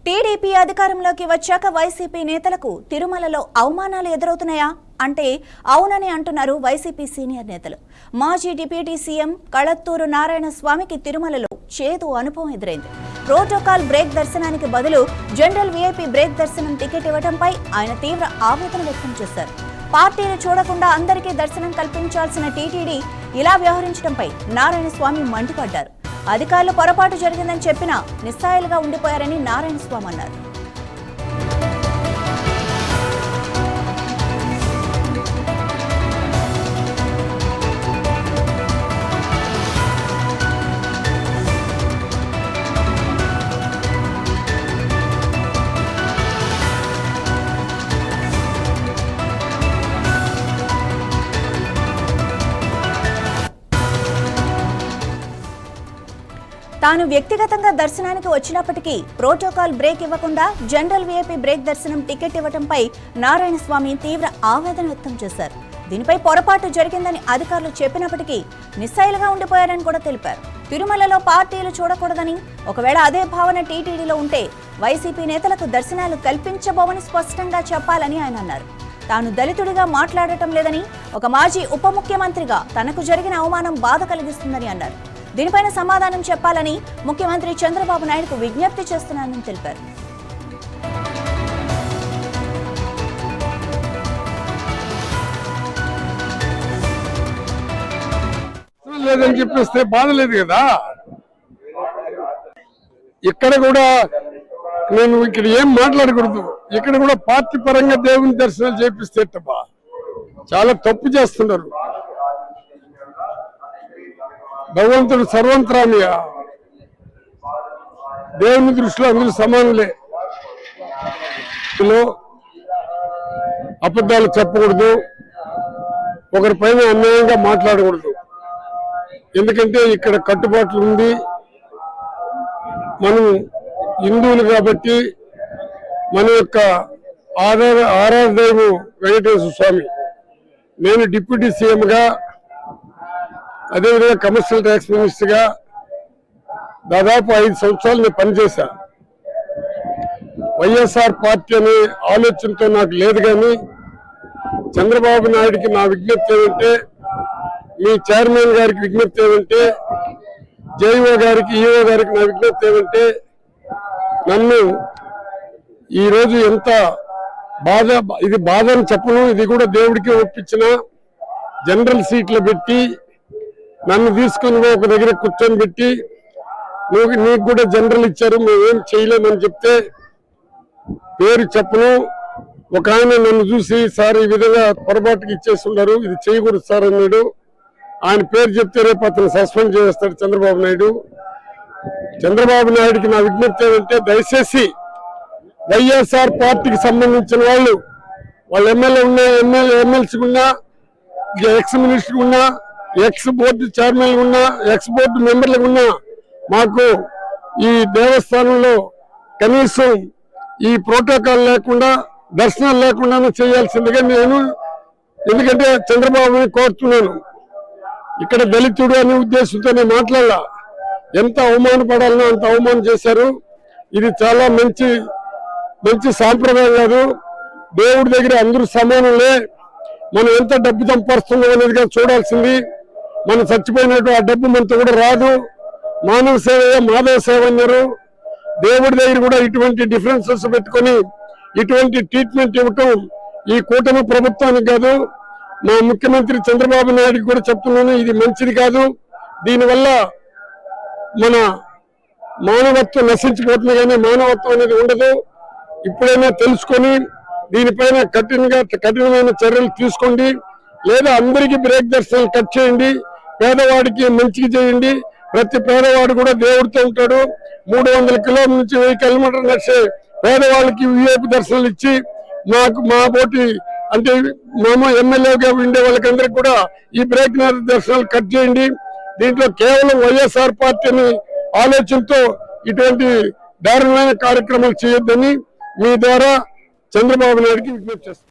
TDP అధికారంలోకి వచ్చాక YCP నేతలకు తిరుమలలో అవమానాలు ఎదురవుతున్నాయా అంటే అవునని అంటున్నారు వైసీపీ సీనియర్ నేతలు. మాజీ డిప్యూటీ సీఎం కళత్తూరు నారాయణ స్వామికి తిరుమలలో చేదు అనుభవం ఎదురైంది. ప్రోటోకాల్ బ్రేక్ దర్శనానికి బదులు జనరల్ వీఐపీ బ్రేక్ దర్శనం టికెట్ ఇవ్వడంపై ఆయన తీవ్ర ఆవేదన వ్యక్తం చేశారు. పార్టీని చూడకుండా అందరికీ దర్శనం కల్పించాల్సిన టీటీడీ ఇలా వ్యవహరించడంపై నారాయణ స్వామి మండిపడ్డారు. అధికారులు పొరపాటు జరిగిందని చెప్పినా నిస్సాయిలుగా ఉండిపోయారని నారాయణ స్వామి అన్నారు. తాను వ్యక్తిగతంగా దర్శనానికి వచ్చినప్పటికీ ప్రోటోకాల్ బ్రేక్ ఇవ్వకుండా జనరల్ వీఐపీ బ్రేక్ దర్శనం టికెట్ ఇవ్వడంపై నారాయణ స్వామి తీవ్ర ఆవేదన వ్యక్తం చేశారు. దీనిపై పొరపాటు జరిగిందని అధికారులు చెప్పినప్పటికీ నిస్సాయిలుగా ఉండిపోయారని కూడా తెలిపారు. తిరుమలలో పార్టీలు చూడకూడదని, ఒకవేళ అదే భావన టీటీడీలో ఉంటే వైసీపీ నేతలకు దర్శనాలు కల్పించబోవని స్పష్టంగా చెప్పాలని ఆయన అన్నారు. తాను దళితుడిగా మాట్లాడటం లేదని, ఒక మాజీ ఉప ముఖ్యమంత్రిగా తనకు జరిగిన అవమానం బాధ కలిగిస్తుందని అన్నారు. దీనిపైన సమాధానం చెప్పాలని ముఖ్యమంత్రి చంద్రబాబు నాయుడుకు విజ్ఞప్తి చేస్తున్నానని తెలిపారు. లేదని చెప్పేస్తే బాధ లేదు కదా. ఇక్కడ కూడా నేను ఇక్కడ ఏం మాట్లాడకూడదు. ఇక్కడ కూడా పార్టీ పరంగా దేవుని దర్శనాలు చేపిస్తే చాలా తప్పు చేస్తున్నారు. భగవంతుడు సర్వంతరామియ, దేవుని దృష్టిలో అందరూ సమానులే. అబద్ధాలు చెప్పకూడదు, ఒకరిపైన అన్యాయంగా మాట్లాడకూడదు. ఎందుకంటే ఇక్కడ కట్టుబాట్లు ఉంది. మనం హిందువులు కాబట్టి మన యొక్క ఆరాధదైవం వెంకటేశ్వర స్వామి. నేను డిప్యూటీ సీఎంగా, అదేవిధంగా కమర్షియల్ ట్యాక్స్ మినిస్టర్గా దాదాపు 5 సంవత్సరాలు నేను పనిచేశా. వైఎస్ఆర్ పార్టీ అనే ఆలోచనతో నాకు లేదు. కానీ చంద్రబాబు నాయుడికి నా విజ్ఞప్తి ఏమంటే, మీ చైర్మన్ గారికి విజ్ఞప్తి ఏమంటే, జేఈఓ గారికి, ఈఓ గారికి నా విజ్ఞప్తి ఏమంటే, నన్ను ఈరోజు ఎంత ఇది బాధ అని చెప్పను, ఇది కూడా దేవుడికి ఒప్పించిన జనరల్ సీట్లు పెట్టి నన్ను తీసుకుని ఒక దగ్గర కూర్చొని పెట్టి, నీకు కూడా జనరల్ ఇచ్చారు, మేమేం చేయలేమని చెప్తే పేరు చెప్పను. ఒక ఆయన నన్ను చూసి, సార్ ఈ విధంగా పొరపాటుకి ఇచ్చేస్తున్నారు, ఇది చేయకూడదు సార్ అన్నాడు. ఆయన పేరు చెప్తే రేపు అతను సస్పెండ్ చేస్తాడు చంద్రబాబు నాయుడు. చంద్రబాబు నాయుడికి నా విజ్ఞప్తి ఏమంటే, దయచేసి వైఎస్ఆర్ పార్టీకి సంబంధించిన వాళ్ళ ఎమ్మెల్యే ఉన్నా, ఎమ్మెల్సీ ఉన్నా, ఎక్స్ మినిస్టర్ ఉన్నా, ఎక్స్ బోర్డు చైర్మన్ ఉన్నా, ఎక్స్ బోర్డు మెంబర్లకు ఉన్నా, మాకు ఈ దేవస్థానంలో కనీసం ఈ ప్రోటోకాల్ లేకుండా, దర్శనాలు లేకుండానే చేయాల్సిందిగా నేను, ఎందుకంటే చంద్రబాబుని కోరుతున్నాను. ఇక్కడ దళితుడు అనే ఉద్దేశంతో నేను మాట్లాడాల. ఎంత అవమానపడాలనో అంత అవమానం చేశారు. ఇది చాలా మంచి సాంప్రదాయం కాదు. దేవుడి దగ్గర అందరూ సమానులే. మనం ఎంత డబ్బు సంపాదిస్తున్నాం అనేది చూడాల్సింది. మనం చచ్చిపోయినట్టు ఆ డబ్బు మనతో కూడా రాదు. మానవ సేవ మాధవ సేవ అన్నారు. దేవుడి దగ్గర కూడా ఇటువంటి డిఫరెన్సెస్ పెట్టుకొని ఇటువంటి ట్రీట్మెంట్ ఇవ్వటం ఈ కూటమి ప్రభుత్వానికి కాదు, మా ముఖ్యమంత్రి చంద్రబాబు నాయుడికి కూడా చెప్తున్నాను, ఇది మంచిది కాదు. దీనివల్ల మన మానవత్వం నశించిపోతుంది, కానీ మానవత్వం అనేది ఉండదు. ఇప్పుడైనా తెలుసుకొని దీనిపైన కఠినమైన చర్యలు తీసుకోండి. లేదా అందరికీ బ్రేక్ దర్శనాలు కట్ చేయండి. పేదవాడికి మంచిగా చేయండి. ప్రతి పేదవాడు కూడా దేవుడితో ఉంటాడు. 300 కిలోమీటర్ల నుంచి 1000 కిలోమీటర్లు నడిచే పేదవాళ్ళకి వీఐపీ దర్శనాలు ఇచ్చి, మా పోటీ అంటే ఎమ్మెల్యేగా ఉండే వాళ్ళకందరికీ కూడా ఈ బ్రేక్ దర్శనాలు కట్ చేయండి. దీంట్లో కేవలం వైఎస్ఆర్ పార్టీ అనే ఆలోచనతో ఇటువంటి దారుణమైన కార్యక్రమాలు చేయొద్దని మీ ద్వారా చంద్రబాబు నాయుడికి విజ్ఞప్తి చేస్తాను.